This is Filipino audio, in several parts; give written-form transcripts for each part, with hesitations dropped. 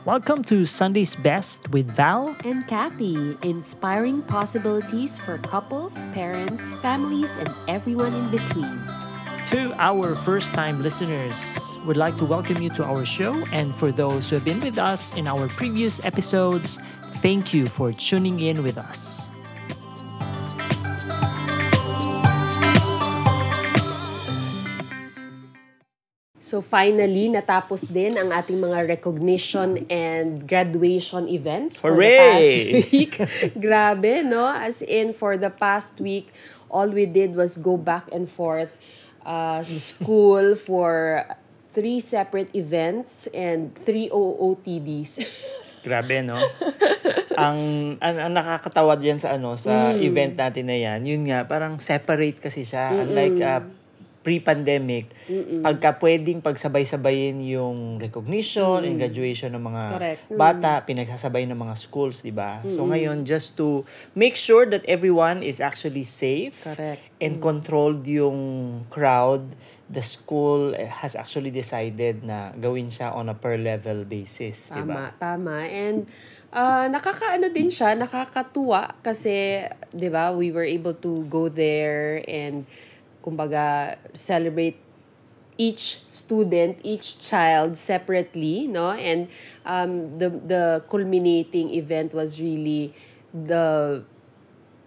Welcome to Sunday's Best with Val. And Kathy, inspiring possibilities for couples, parents, families, and everyone in between. To our first-time listeners, we'd like to welcome you to our show. And for those who have been with us in our previous episodes, thank you for tuning in with us. So finally, natapos din ang ating mga recognition and graduation events for the past week. Grabe, no? As in, for the past week, all we did was go back and forth the school for 3 separate events and 3 OOTDs. Grabe, no? ang nakakatawa diyan sa event natin na yan, yun nga, parang separate kasi siya. Unlike pre-pandemic, pagka pwedeng pagsabay-sabayin yung recognition and graduation ng mga bata, pinagsasabay ng mga schools, di ba? So ngayon, just to make sure that everyone is actually safe and controlled yung crowd, the school has actually decided na gawin siya on a per level basis, di ba? Tama. And nakakaano din siya, nakakatuwa kasi, di ba, we were able to go there and kumbaga celebrate each student, each child separately, no? And the culminating event was really the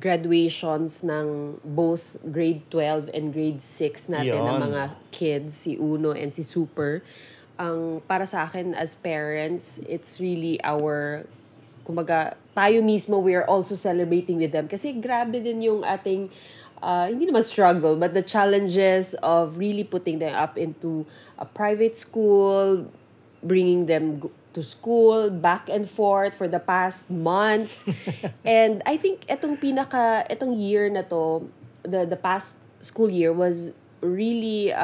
graduations ng both grade 12 and grade 6 natin ng mga kids, si Uno and si Super. Para sa akin as parents, it's really kumbaga, tayo mismo, we are also celebrating with them. Kasi grabe din yung ating hindi naman struggle, but the challenges of really putting them up into a private school, bringing them to school, back and forth for the past months. And I think itong year na to, the past school year was really,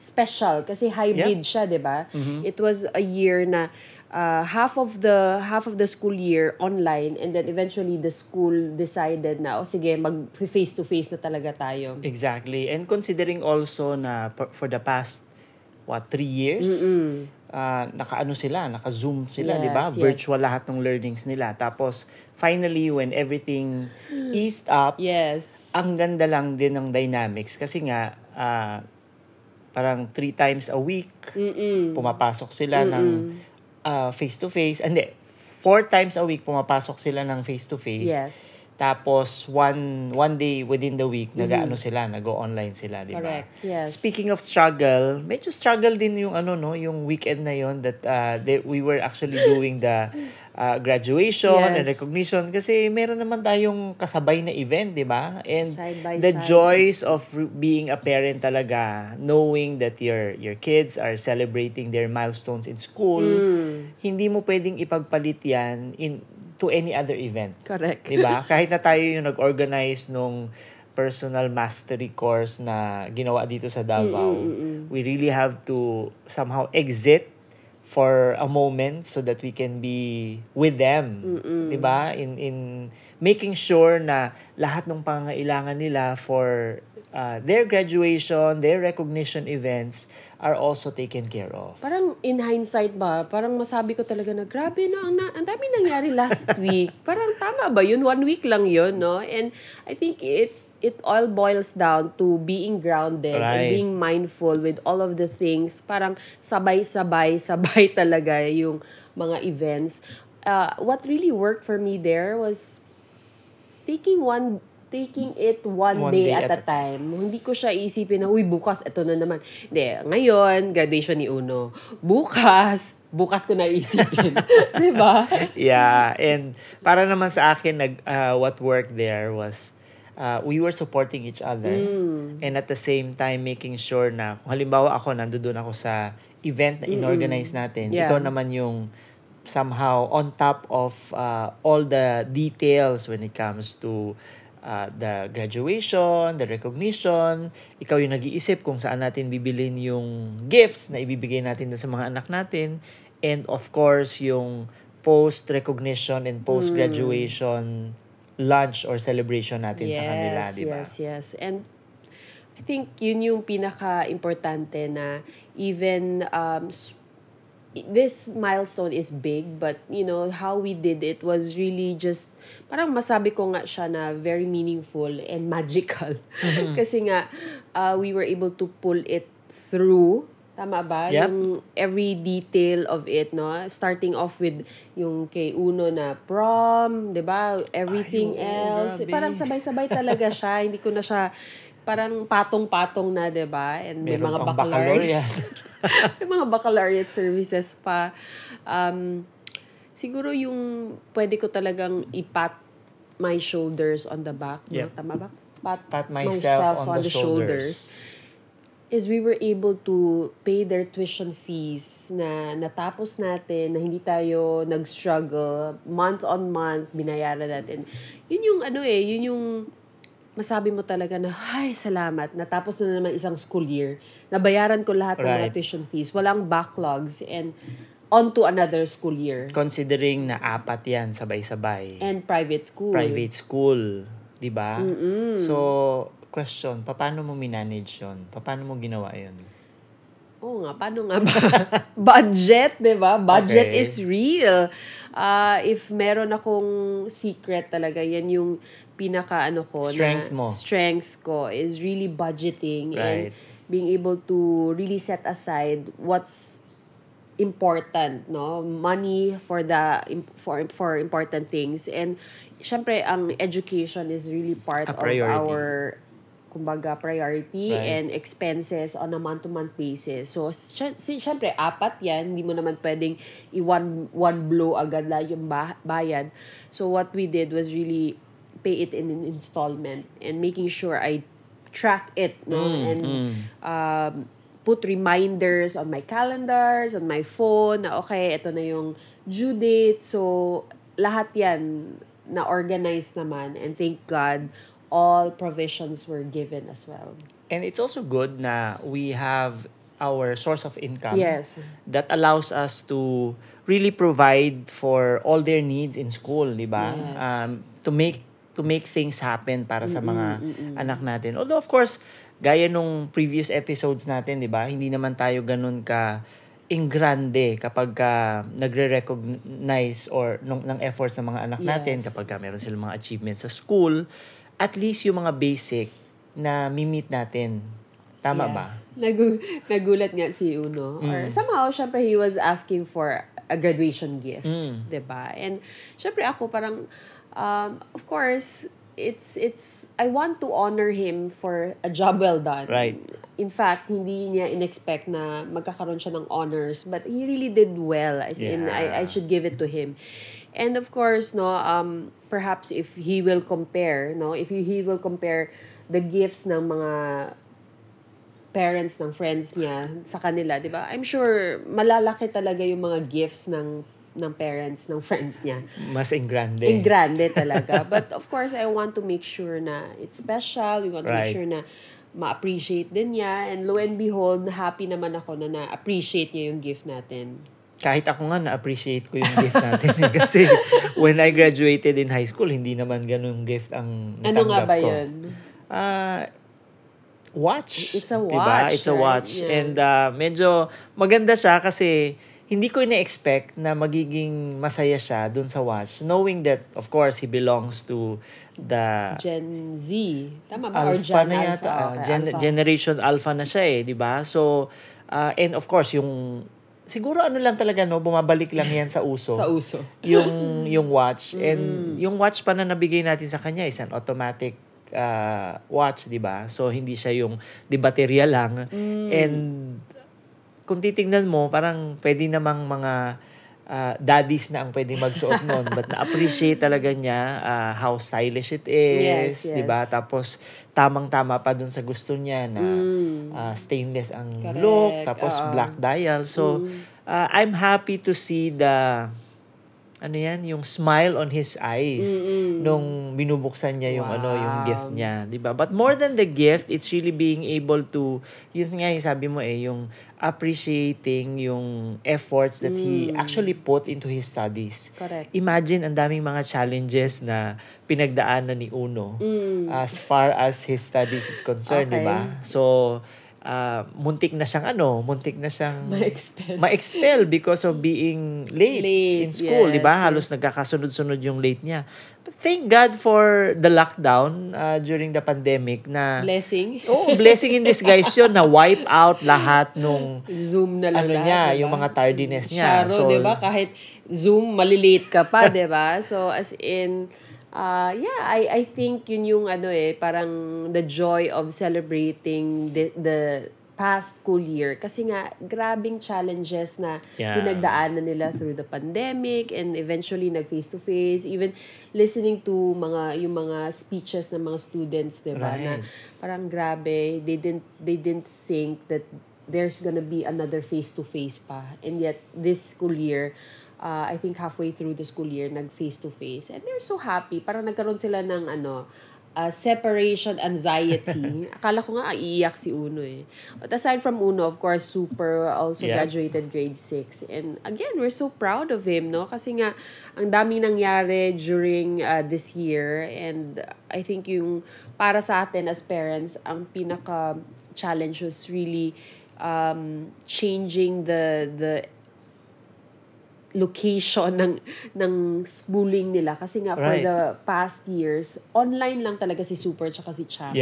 special kasi hybrid siya, di ba? It was a year na half of the school year online, and then eventually the school decided na sige, mag face to face na talaga tayo. Exactly. And considering also na for the past 3 years, naka-Zoom sila, di ba? Virtual lahat ng learnings nila. Tapos finally when everything eased up, ang ganda lang din ng dynamics kasi nga parang 3 times a week pumapasok sila ng face-to-face. Hindi, 4 times a week pumapasok sila ng face-to-face. Tapos, one day within the week, nag-go online sila, di ba? Speaking of struggle, medyo struggle din yung yung weekend na yon that we were actually doing the graduation and recognition kasi meron naman tayong kasabay na event, di ba? And the joys of being a parent talaga, knowing that your kids are celebrating their milestones in school, hindi mo pwedeng ipagpalit yan to any other event. Correct. Di ba? Kahit na tayo yung nag-organize nung personal mastery course na ginawa dito sa Davao, we really have to somehow exit for a moment so that we can be with them, 'di ba? In making sure na lahat ng pangangailangan nila for their graduation, their recognition events are also taken care of. Parang in hindsight ba, parang masabi ko talaga na grabe na, ang dami nangyari last week. Parang tama ba yun? 1 week lang yun, no? And I think it all boils down to being grounded and being mindful with all of the things. Parang sabay talaga yung mga events. What really worked for me there was taking it one day at a time. Hindi ko siya isipin na, bukas, ito na naman. Hindi, ngayon, graduation ni Uno. Bukas ko na isipin. Diba? Yeah, and para naman sa akin, what worked there was, we were supporting each other. And at the same time, making sure na, kung halimbawa nandoon ako sa event na inorganize natin, ikaw naman yung somehow on top of all the details when it comes to the graduation, the recognition. Ikaw yung nag-iisip kung saan natin bibilin yung gifts na ibibigay natin sa mga anak natin. And of course, yung post-recognition and post-graduation lunch or celebration natin sa kanila, di ba? Yes. And I think yun yung pinaka-importante na even this milestone is big, but how we did it was really just parang masabi ko nga siya na very meaningful and magical. Kasi nga we were able to pull it through. Tama ba? Yep. Yung every detail of it, no? Starting off with yung kay Uno na prom, 'di ba? Everything else. Grabe. Parang sabay-sabay talaga siya. Hindi ko na siya parang patong-patong na, 'di ba? And may mga baccalaureate. May mga baccalaureate services pa. Siguro yung pwede ko talagang ipat my shoulders on the back. Yep. No? Tama ba? Pat myself on the shoulders. Is we were able to pay their tuition fees na natapos natin, na hindi tayo nag-struggle. Month on month, binayaran natin. Yun yung yun yung masabi mo talaga na, ay, salamat. Natapos na naman isang school year. Nabayaran ko lahat ng mga tuition fees. Walang backlogs. And on to another school year. Considering na 4 yan, sabay-sabay. And private school. Private school. Diba? So, question, paano mo minanage yun? Paano mo ginawa yun? Oo nga, paano nga ba? Budget, diba? Budget is real. If meron akong secret talaga, yan yung strength ko is really budgeting and being able to really set aside what's important, no? Money for important things. And syempre ang education is really part of our priority and expenses on a month-to-month basis. So, syempre, 4 yan. Hindi mo naman pwedeng one blow agad lang yung bayad. So, what we did was really pay it in an installment and making sure I track it, no? And put reminders on my calendars, on my phone, na okay, ito na yung due date. So, lahat yan na-organize naman. And thank God, all provisions were given as well. And it's also good na we have our source of income. Yes. That allows us to really provide for all their needs in school, di ba? Yes. To make things happen para sa mga anak natin. Although, of course, gaya nung previous episodes natin, di ba? Hindi naman tayo ganun ka ingrande kapag nagre-recognize or ng efforts ng mga anak natin, kapag meron silang mga achievements sa school. At least yung mga basic na mi-meet natin. Tama ba? Nagulat nga si Uno. Or somehow, syempre, he was asking for a graduation gift. Diba? And syempre ako parang, of course, I want to honor him for a job well done. Right. In fact, hindi niya in-expect na magkakaroon siya ng honors. But he really did well. As in, I should give it to him. And of course, no, perhaps if he will compare, no, if he will compare the gifts ng mga parents ng friends niya sa kanila, 'di ba? I'm sure malalaki talaga yung mga gifts ng parents ng friends niya. Mas engrande. Engrande talaga. But of course, I want to make sure na it's special. We want to make sure na ma-appreciate din niya. And lo and behold, happy naman ako na na-appreciate niya yung gift natin. Kahit ako nga na-appreciate ko yung gift natin. Kasi when I graduated in high school, hindi naman ganun gift ang natanggap ko. Ano nga ba yun? Watch. It's a watch. Diba? It's a watch. Yeah. And medyo maganda siya kasi hindi ko na-expect na magiging masaya siya dun sa watch. Knowing that, of course, he belongs to the Gen Z. Tama ba? Alpha na yata. Alpha. Generation Alpha na siya eh. Diba? So, and of course, siguro lang talaga, no, bumabalik lang yan sa uso. Sa uso. yung watch. And yung watch pa na nabigay natin sa kanya is an automatic watch, di ba? So, hindi siya yung di baterya lang. And kung titingnan mo, parang pwede namang mga daddies na ang pwede magsuot nun. But na-appreciate talaga niya how stylish it is. Yes. Di ba? Tapos, tamang-tama pa dun sa gusto niya na stainless ang look. Tapos, black dial. So, I'm happy to see yung smile on his eyes nung binubuksan niya yung yung gift niya, 'di ba? But more than the gift, it's really being able to, yun nga yung sabi mo yung appreciating yung efforts that he actually put into his studies. Correct. Imagine ang daming mga challenges na pinagdaanan ni Uno as far as his studies is concerned, 'di ba? So muntik na siyang ma-expel because of being late in school, di ba? Halos nagkakasunod-sunod yung late niya. But thank God for the lockdown during the pandemic na blessing. Blessing in disguise yun na wipe out lahat nung Zoom na lang niya, diba? Yung mga tardiness niya. Charo, di ba? Kahit Zoom, malilate ka pa, di ba? So, as in, I think yun yung parang the joy of celebrating the past school year. Kasi nga, grabing challenges na pinagdaanan nila through the pandemic and eventually nag-face-to-face. Even listening to yung mga speeches ng mga students, diba? Right. Na parang grabe, they didn't think that there's gonna be another face-to-face pa. And yet, this school year, I think halfway through the school year, nag-face-to-face. And they're so happy. Parang nagkaroon sila ng separation anxiety. Akala ko nga iiyak si Uno eh. But aside from Uno, of course, Super also graduated grade 6. And again, we're so proud of him, no? Kasi nga, ang daming nangyari during this year. And I think yung para sa atin as parents, ang pinaka-challenge was really changing the location ng schooling nila kasi nga for the past years online lang talaga si Super tsaka si Champ.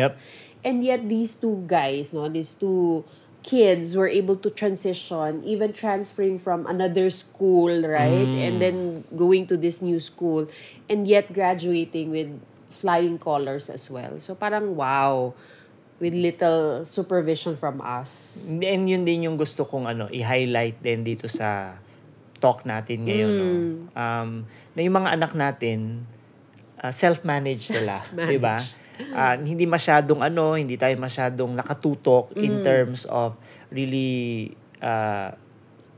And yet these two guys, these two kids were able to transition, even transferring from another school, right? And then going to this new school and yet graduating with flying colors as well. So parang wow, with little supervision from us. And yun din yung gusto kong i-highlight din dito sa talk natin ngayon, na yung mga anak natin, self-managed sila, di ba? Hindi tayo masyadong nakatutok in terms of really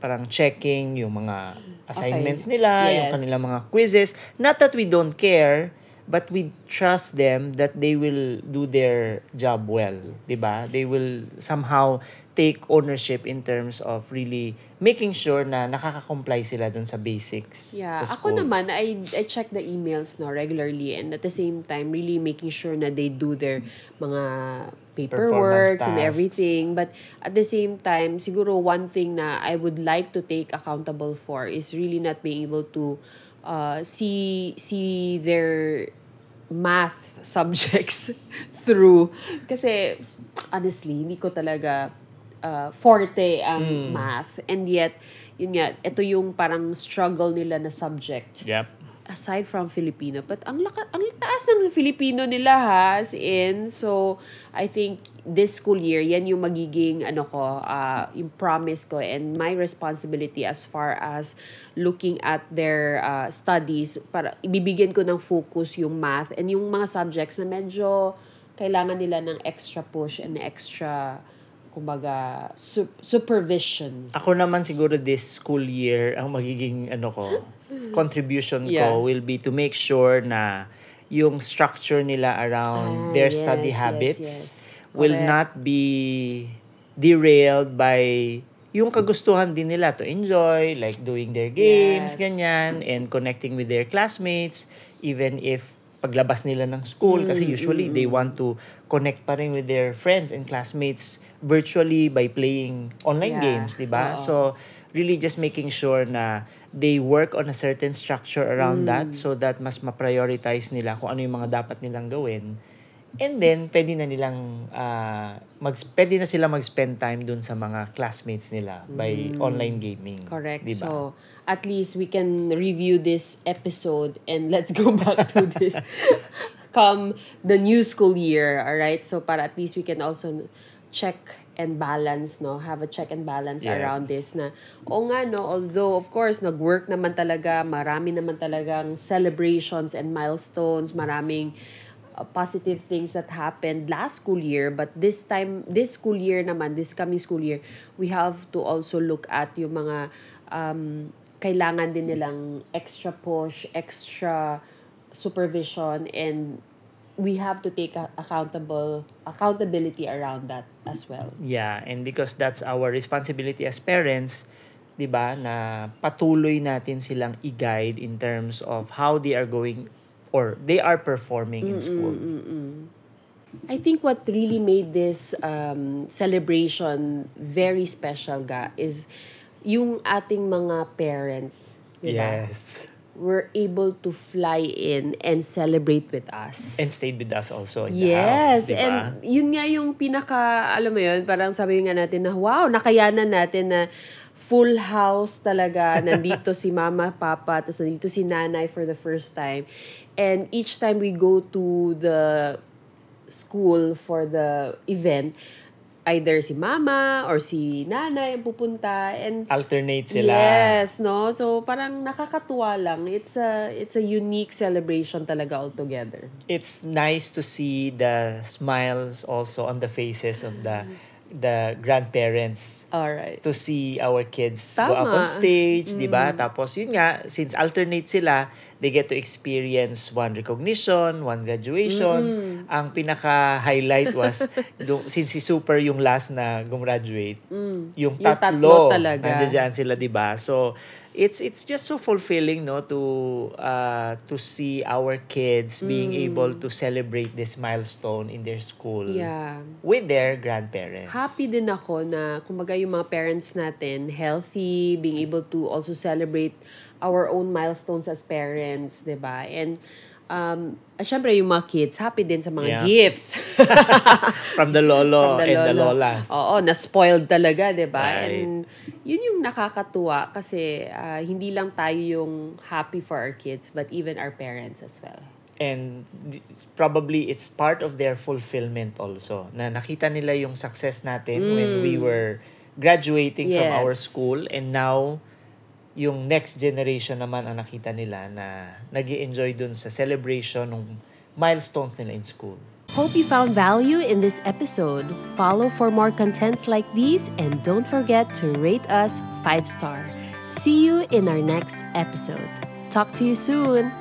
parang checking yung mga assignments nila, yung kanilang mga quizzes. Not that we don't care, but we trust them that they will do their job well, di ba? They will somehow take ownership in terms of really making sure na nakaka-comply sila dun sa basics sa school. Ako naman, I check the emails regularly and at the same time, really making sure na they do their mga paperwork and everything. But at the same time, siguro one thing na I would like to take accountable for is really not being able to see their math subjects through. Kasi, honestly, hindi ko talaga forte ang math. And yet, yun nga, ito yung parang struggle nila na subject. Aside from Filipino. But ang taas ng Filipino nila as in. So, I think this school year, yan yung magiging, yung promise ko and my responsibility as far as looking at their studies. Para ibibigyan ko ng focus yung math and yung mga subjects na medyo kailangan nila ng extra push and extra kumbaga, supervision. Ako naman siguro this school year, ang magiging contribution ko will be to make sure na yung structure nila around their study habits will not be derailed by yung kagustuhan din nila to enjoy, like doing their games, ganyan, and connecting with their classmates, even if paglabas nila ng school, kasi usually they want to connect pa rin with their friends and classmates virtually by playing online games, di ba? So, really just making sure na they work on a certain structure around that so that mas ma-prioritize nila kung ano yung mga dapat nilang gawin. And then, pwede na sila mag-spend time dun sa mga classmates nila by online gaming. Correct. Diba? So, at least we can review this episode and let's go back to this come the new school year. Alright? So, para at least we can also check and balance, have a check and balance around this na, although, of course, nag-work naman talaga, marami naman talagang celebrations and milestones, maraming positive things that happened last school year, but this school year naman, this coming school year, we have to also look at yung mga kailangan din nilang extra push, extra supervision, and we have to take accountability around that as well. Yeah, and because that's our responsibility as parents, 'di ba, na patuloy natin silang i-guide in terms of how they are going or they are performing in school. I think what really made this celebration very special is yung ating mga parents, diba? Yes. Were able to fly in and celebrate with us. And stayed with us also in the house, diba? And yun nga yung pinaka, alam mo yun, parang sabi nga natin na, wow, nakayanan natin na full house talaga. Nandito si mama, papa, tapos nandito si nanay for the first time. And each time we go to the school for the event, either si mama or si nanay ang pupunta, and alternate sila. Yes, no? So parang nakakatuwa lang. It's a unique celebration talaga altogether. It's nice to see the smiles also on the faces of the grandparents. Alright. To see our kids go up on stage, di ba? Tapos yun nga, since alternate sila, they get to experience one recognition, one graduation. Ang pinaka-highlight was, since si Super yung last na gumraduate, yung tatlo talaga. nandiyan sila, di ba? So, it's just so fulfilling, no, to see our kids being able to celebrate this milestone in their school with their grandparents. Happy din ako na kumbaga yung mga parents natin healthy, being able to also celebrate our own milestones as parents, 'di ba? And syempre yung mga kids happy din sa mga gifts from the lolo and the lolas. Oo, na-spoiled talaga, 'di ba? Right. And yun yung nakakatuwa kasi hindi lang tayo yung happy for our kids but even our parents as well. And probably it's part of their fulfillment also na nakita nila yung success natin when we were graduating from our school, and now yung next generation naman ang nakita nila na nag-i-enjoy dun sa celebration ng milestones nila in school. Hope you found value in this episode. Follow for more contents like these, and don't forget to rate us 5-star. See you in our next episode. Talk to you soon.